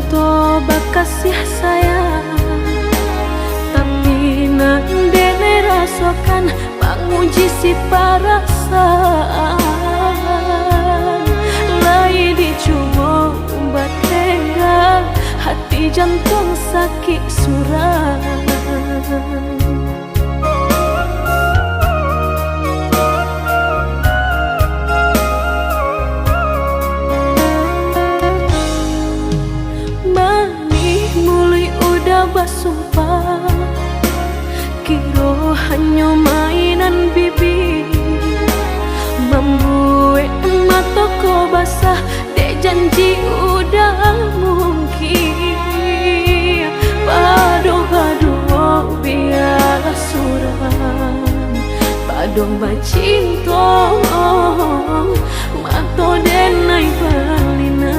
toba kasih sayang, tapi nande rasakan menguji si perasaan. Lai dicoba umbat tega, hati jantung sakit suram. Basumpah kiro hanya mainan bibi, membuat mataku basah dek janji udah mungkin. Padu-padu biar suram, padu bacinto mato denai balina.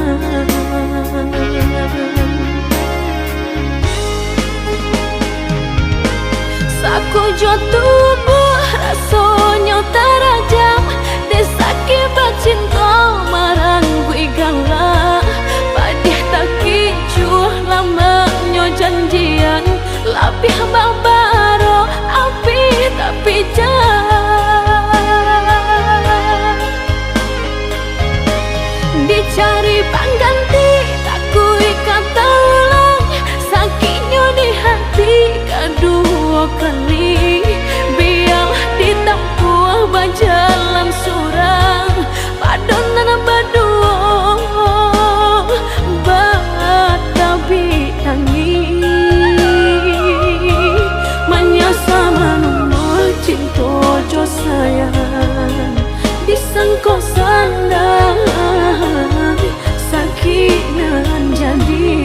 Aku jo tubuh rasanya terajam, desaki bacinta marang gue galak. Padih tak kicuh lamanya janjian, lapih babaro api tapi jah. Dicari pengganti tak kui kata ulang, sakitnya di hati kedua kali. Biar ditempuh berjalan surang, padonan berdua batabi tangi. Menyasa menunggu cinta jo sayang, disangko sandang sakit nan jadi.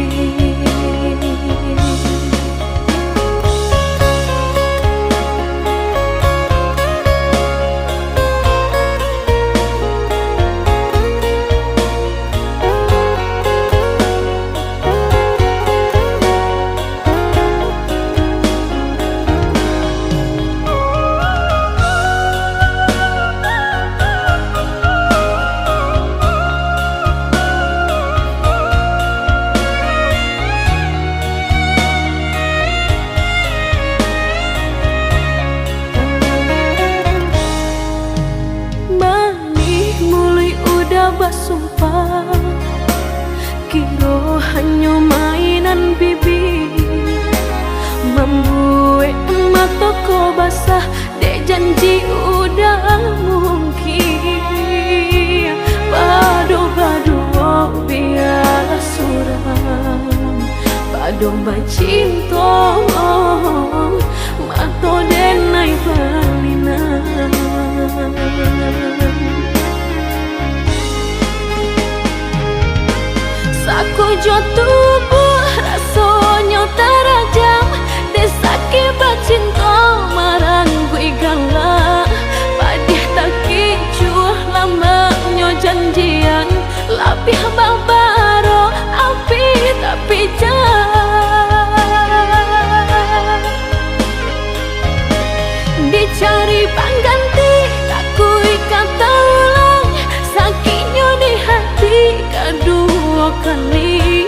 Basumpah kiro hanya mainan bibi, membuat mataku basah dek janji udah mungkin. Padu-padu biar suram, padu bacinto mato denai balina. Aku jo tubuh rasanya terajam, desaki bacinta marang gue galak. Padih tak kicuh lamanya janjian, lapih babaro api tapi jah. Dicari pengganti tak kui kata ulang, sakitnya di hati kedua kali.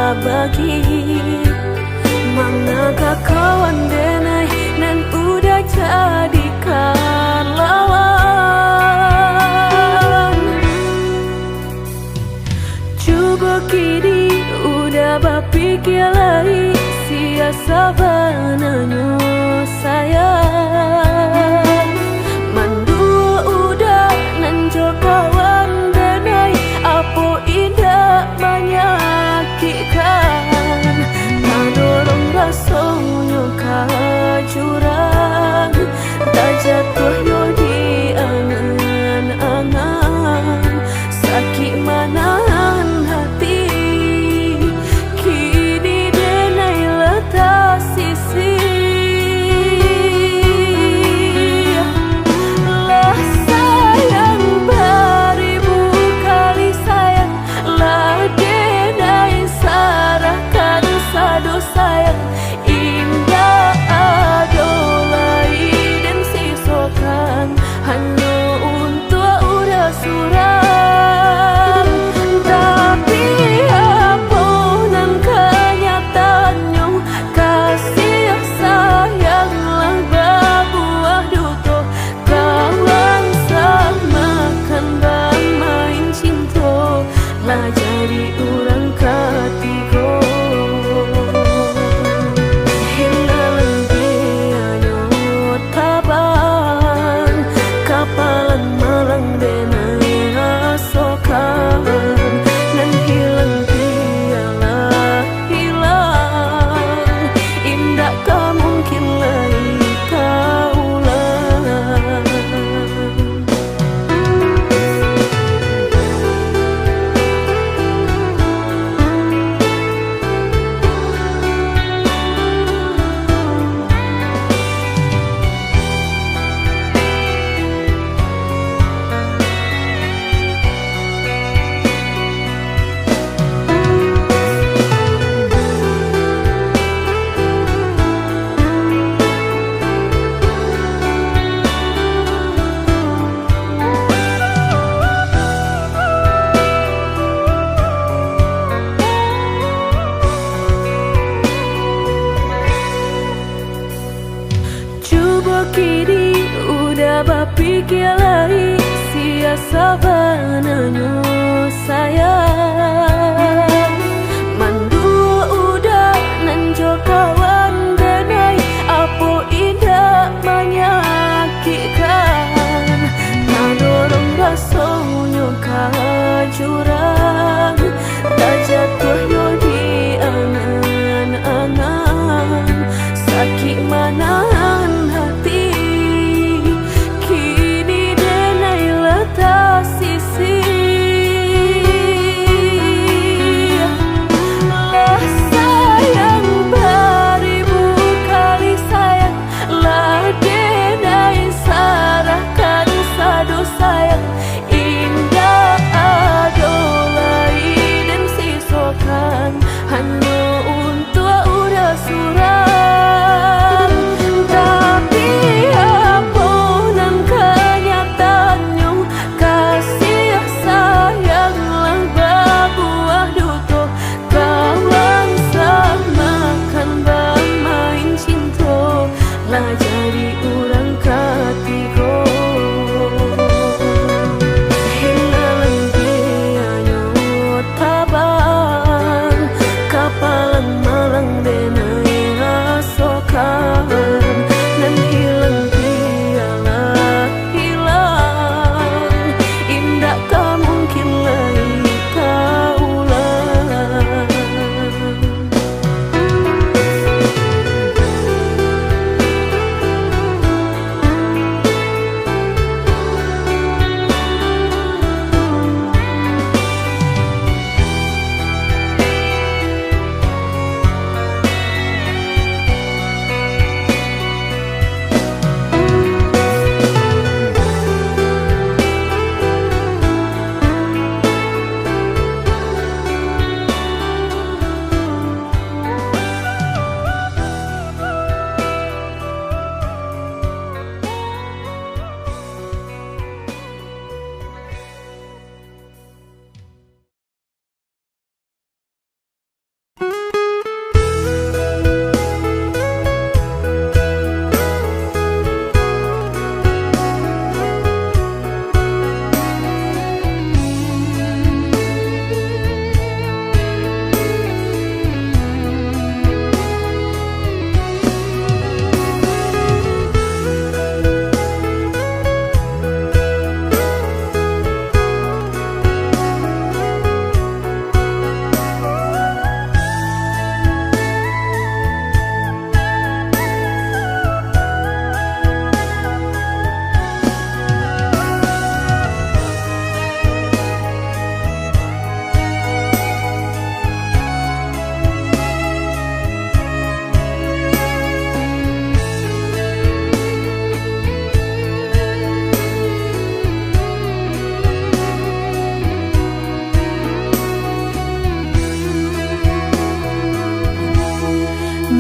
bagi manakah kawan denai nan udah jadikan lawan. Coba kini udah berpikir lagi siasa bananyo sayang. Mandua udah nanjo kawan denai apo indah menyakitkan. Tadorong rasonyo kajurang tak jatuh yo di angan-angan. Sakit manahan hati kini denai letak sisi. Lah sayang beribu kali sayang, lah denai sarahkan sado sayang. Indah adolai dan sisokan hanya untuk udah suram. Tapi apunan kenyataannya kasih sayanglah berbuah duto. Kawan samakan bermain cinta lah jadi orang ketiga. Hilang dianyo tabang kapalan malang denai asokan. Nan hilang dialah hilang, indah tak mungkin lagi kaulang. Coba kini udah berpikir lagi siasa bananyo sayang. Mandua udah nanjo kawan denai apo indah menyakitkan. Tadorong rasonyo kajurang tak jatuh yo di angan-angan. Sakit manahan hati kini denai letak sisi.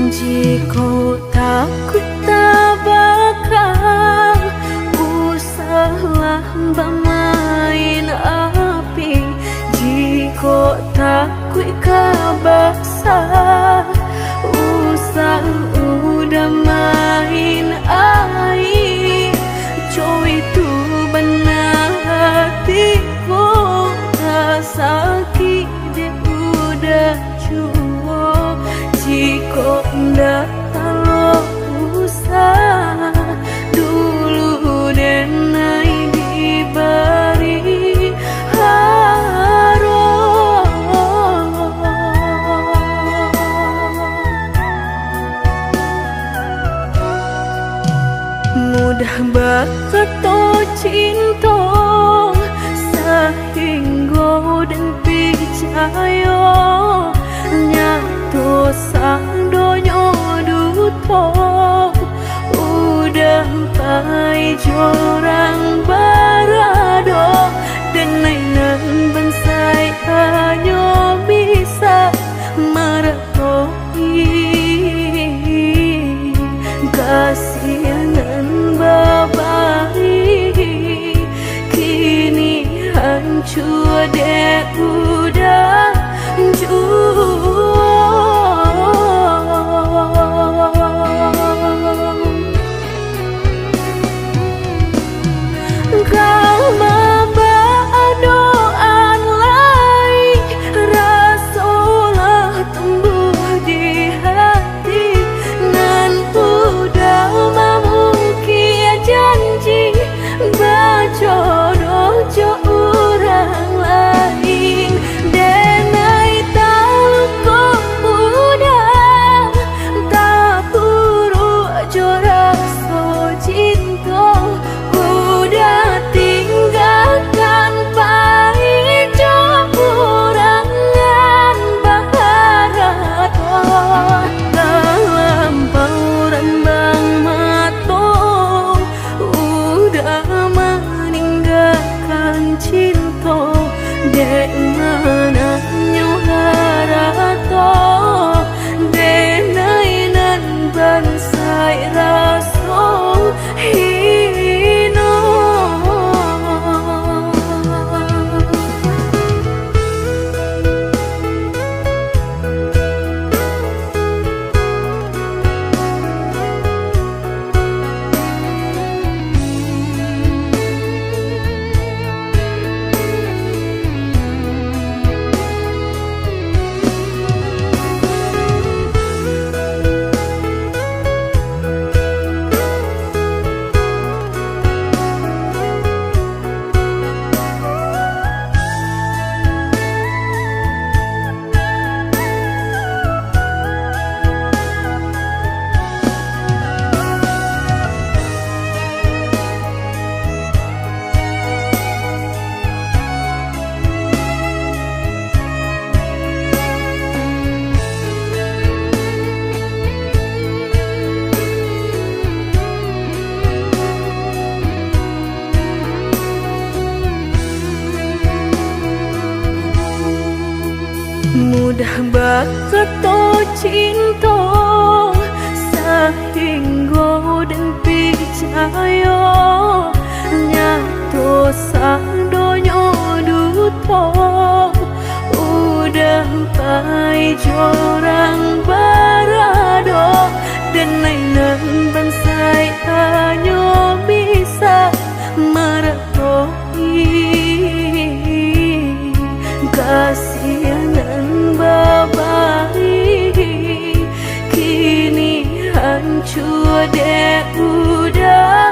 Jika takut tak bakal usahlah bermain api. Jika takut kabasa usah udah main air. Coba itu benar hatiku tak sakit dia udah cukup. Jika ndak kalau usah dulu dan naik diberi harum. Mudah berkata cinta sehingga dan percaya nyatu sang donya duto udah pai jorang barado dan nainan bansai hanya bisa meratoi kasihanan babari kini hancur deh udah kau membawa doan lain rasulah tumbuh di hati nan udah memungkir janji berjodoh jo orang lain. Denai tahu kau udah tak buru jo rasa cinta udah tinggalkan pai jo urangan baharato dalam pauran bang mato udah meninggalkan cinta dek mana nyuharato denai nan bansai raso hino. Mudah berkata cinta sehingga dan percaya nyatu sang donya duto udah pai jorang barado dan nainan bansai hanya bisa meratoi kasihanan babari kini hancur deh udah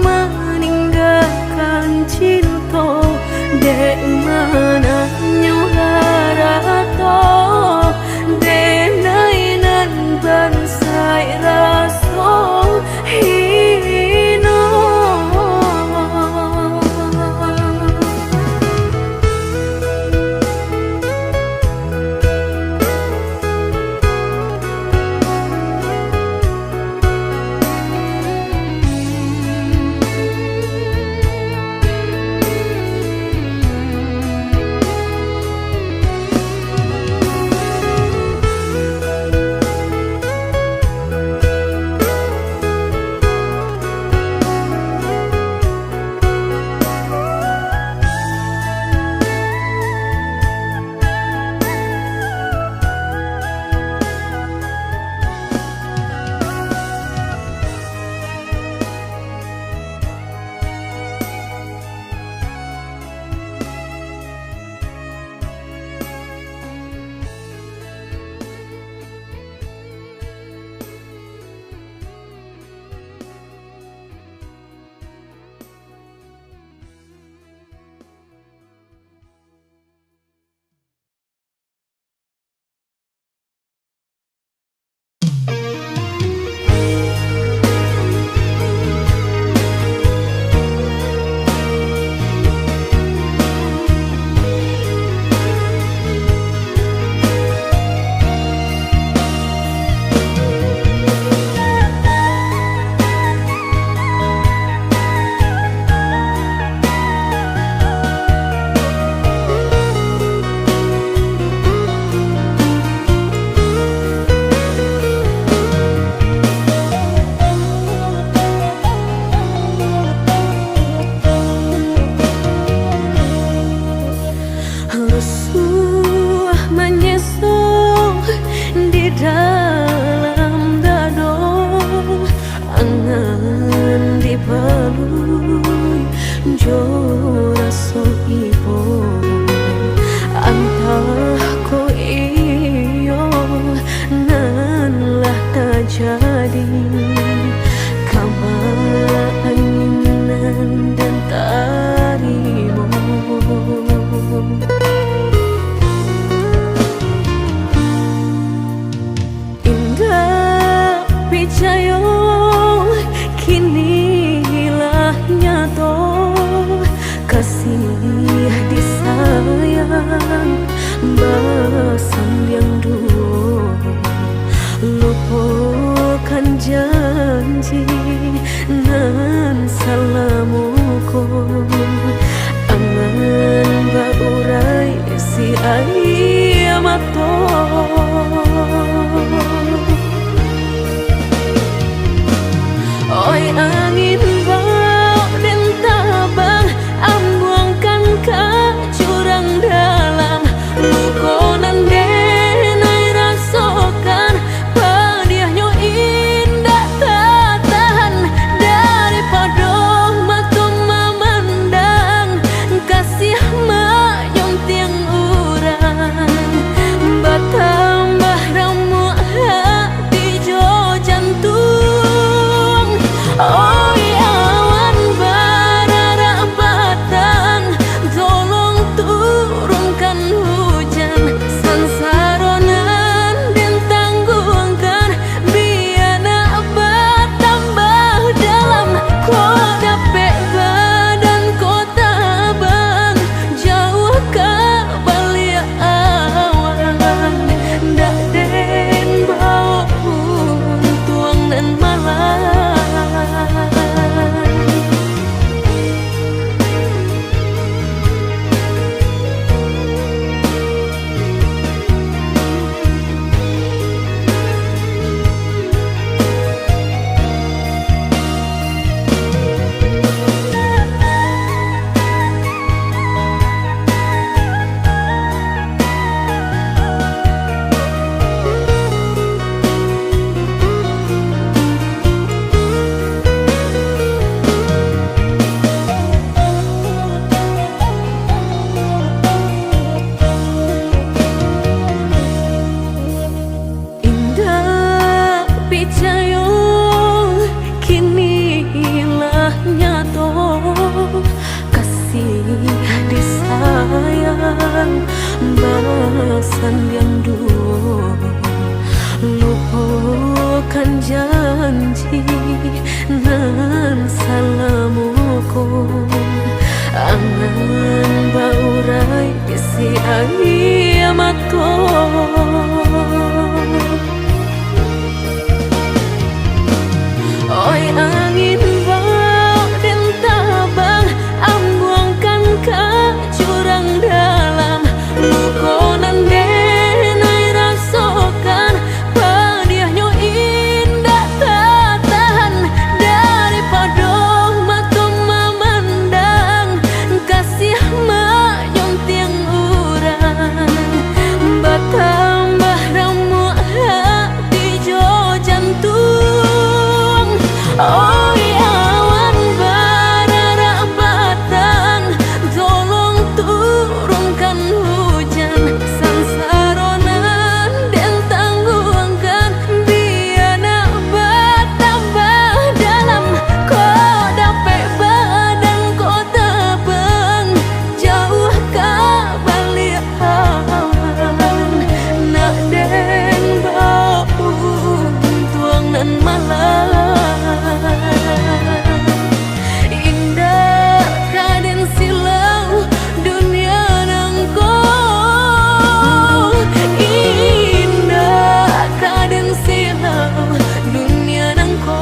meninggalkan cinta dek mana nyuharato denainan bansai raso hino. Rusuh menyesal di dalam dado, angan dipelui jo raso ibo, antah ko iyo nan lah terjadi, keinginan dan tarimu. Picayo kini hilah nyato, kasih disayang basan yang dulu, lupakan janji nan salamuku, angan baurai si ayamato. Oi angin bau dan tabang, ambuangkan ke jurang dalam, lukonan denai rasakan, pedihnya indah tak tahan. yang dulu, lupakan janji nan salamuku, angan baurai isi ayamatku. Oi angin bau dan tabang, ambuangkan ke jurang dalam, lukonan denai rasakan, pedihnya indah tak tahan, daripada mata memandang kasih menyunting urang, bertambah ramu hati jo jantung. Oi awan barara batang, tolong turunkan hujan, sansaronan dan tangguhkan, biana bertambah dalam, kau dapat badan kau tabang, jauh ke balik hawan, nak den bau tuang nan malam. Indah kaden silau dunia nangko, indah kaden silau dunia nangko.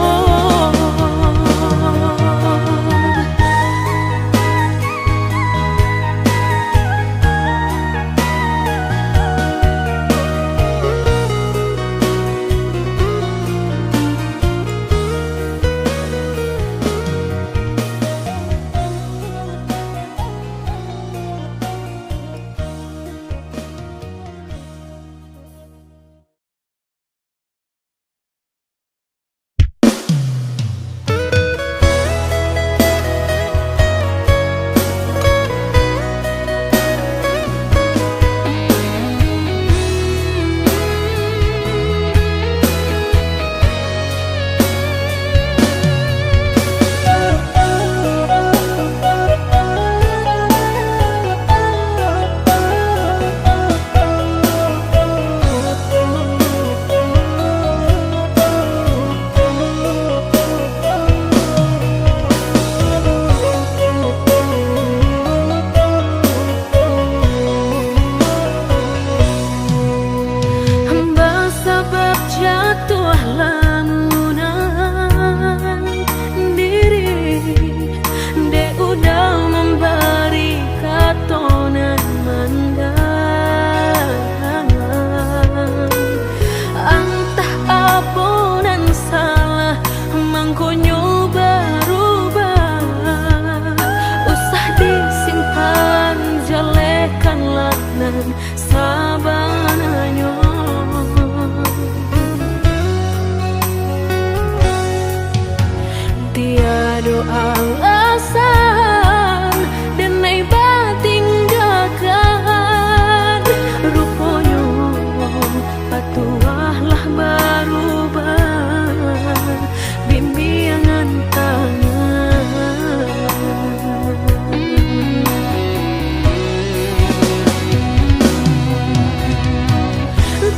Alasan denai bating dakan, rupanya patuahlah berubah bimbingan tangan.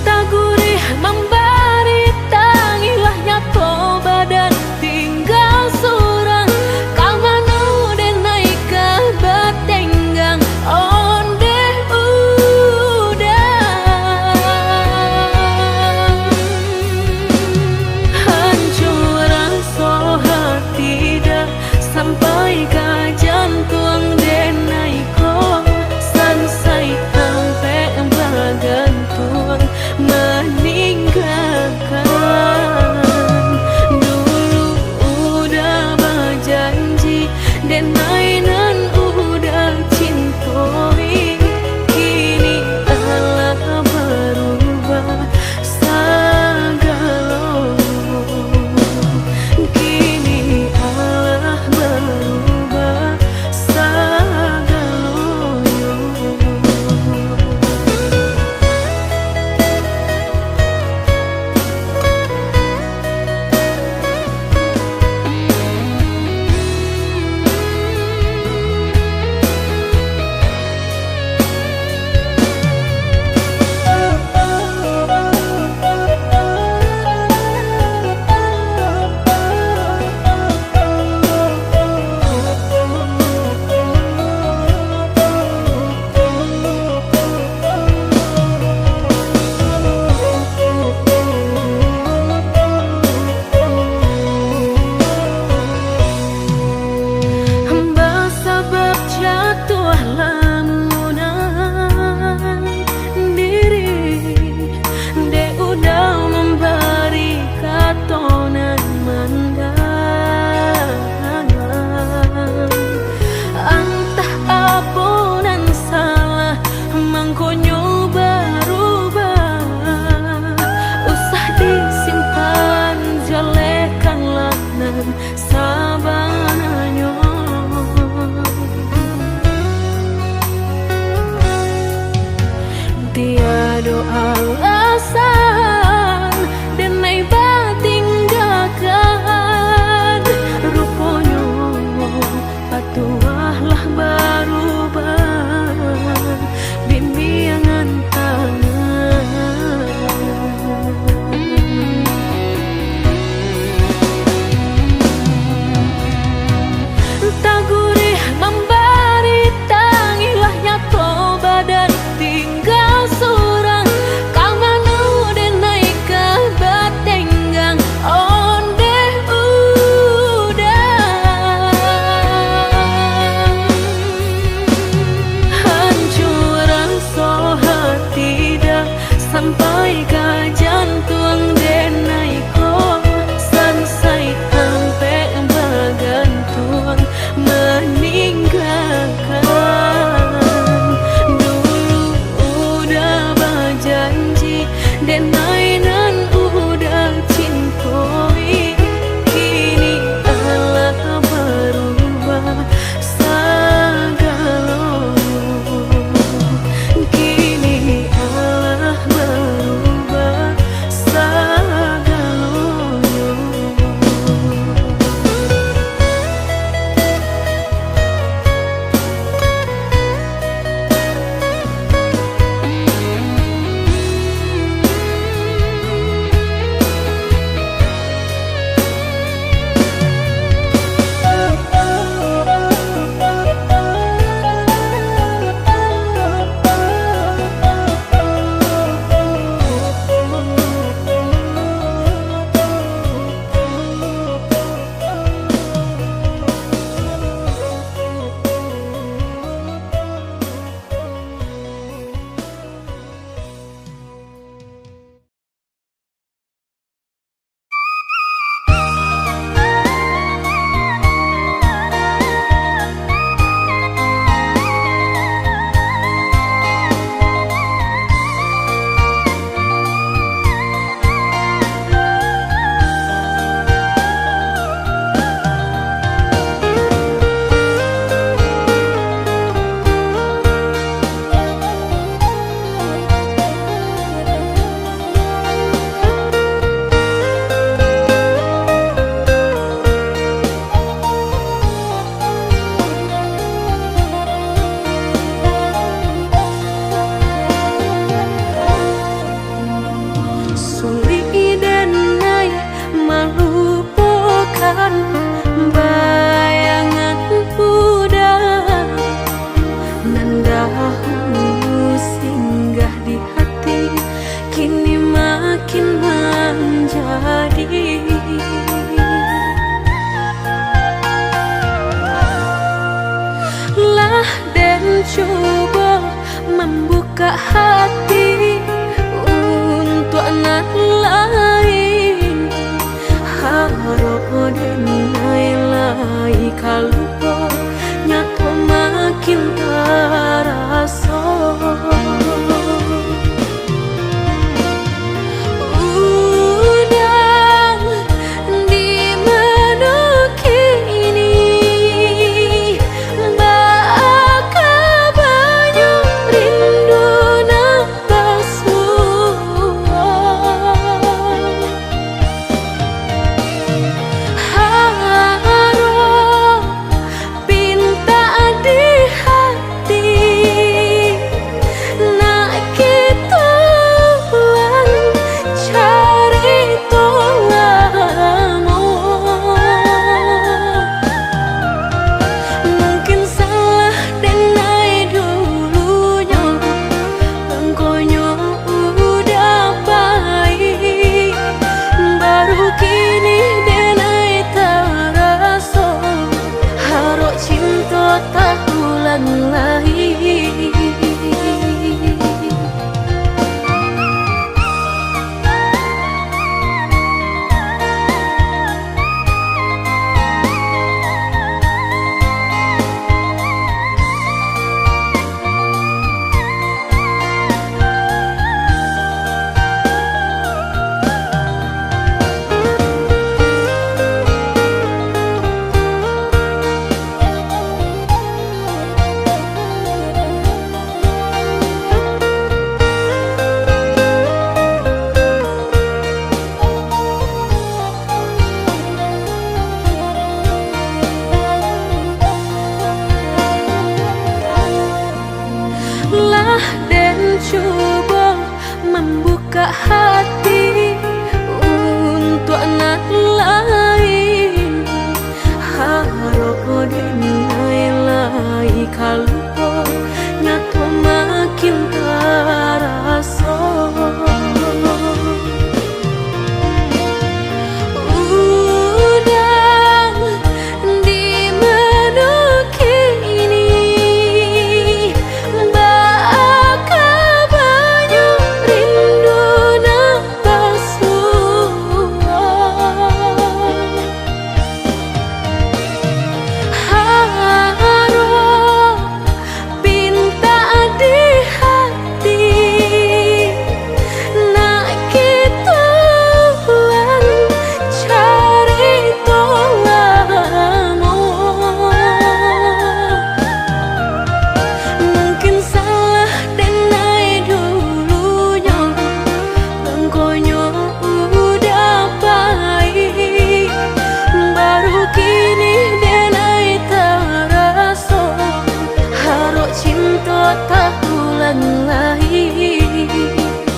Tak gurih memberi tangilah nyato badan tinggal surang, kamanu den naik ke batenggang onde udang, hancur rasa hati dah sampai ke jantung den naik ko, sansai sampai bergantung meninggalkan. Dulu udah berjanji dan mainan udah cintoi, kini Allah berubah segala, kini Allah berubah segala. coba membuka hati untuk anak lain. Harap denai lai kalau nyato makin terasa. Dan coba membuka hati untuk anak lain. Harap denai lai kalau nyato makin terasa. Tak ulang lagi.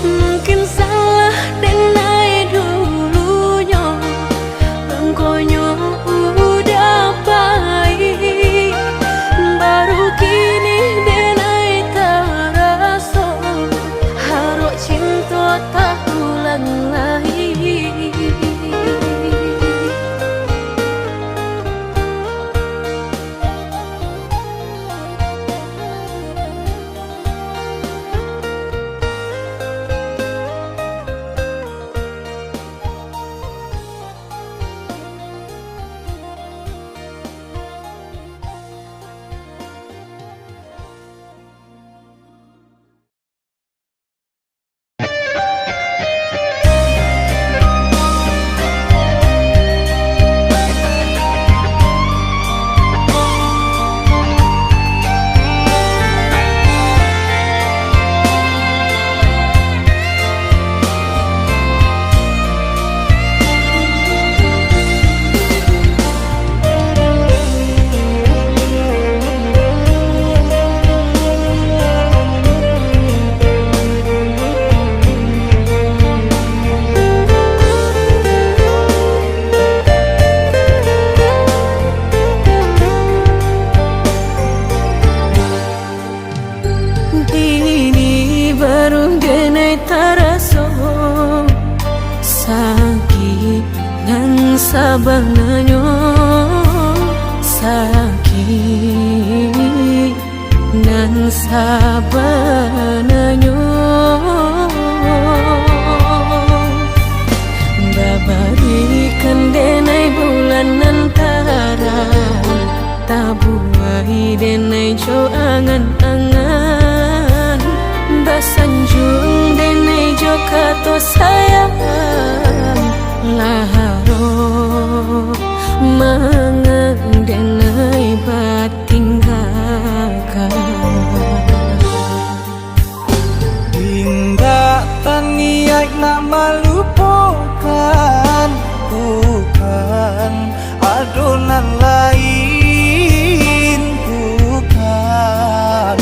Mungkin salah denai dulunya, engkaunya udah baik, baru kini denai terasa. Harap cinta tak ulang lagi. Sabanganyo sakit nan sabananyo babarikan denai bulan antara tabuai denai jo angan-angan basanjung denai jo kato sayang laharo mangang denai batinggakan hingga taniak nak melupakan bukan adonan lain bukan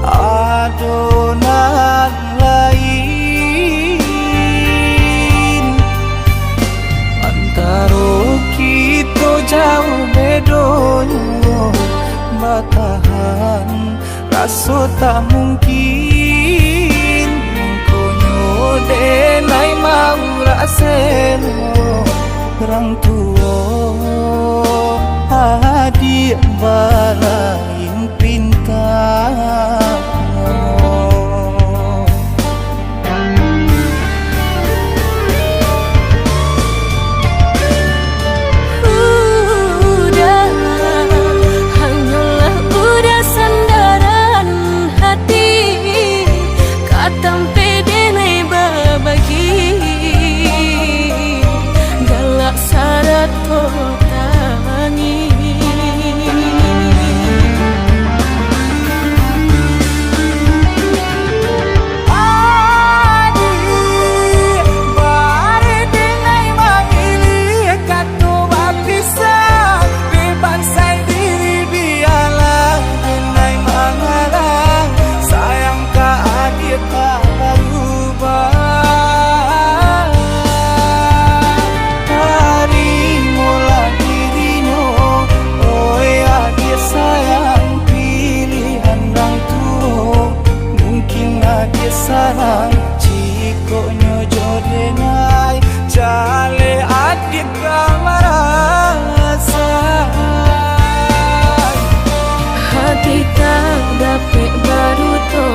adonan lain antara kita jauh bedonyo batahan rasa tak mungkin konyo denai mau raseno orang tua adik balain pintar sarang cikonyo jodenai jale adik kamarasa hati tak dapat baru to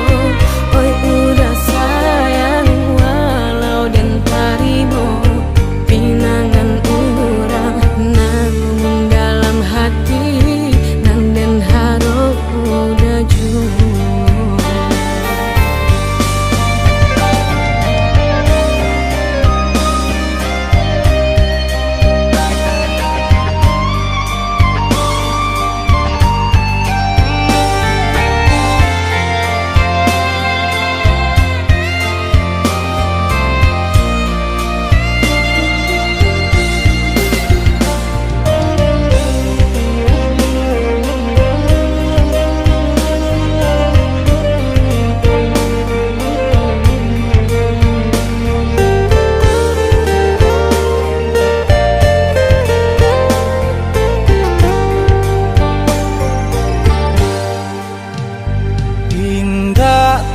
oi udah sayang walau dan tarimo pinangan urang namun dalam hati nang den haro udah jua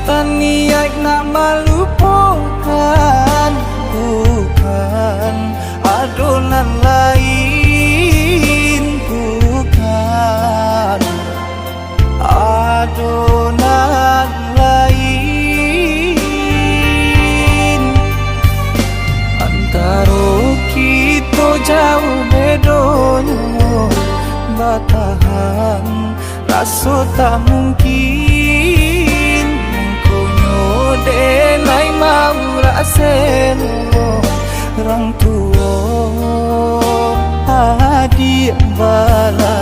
taniak nak melupakan bukan adonan lain bukan adonan lain antara kita jauh bedonyo batahan rasa tak mungkin denai mau raseno orang tua adik bala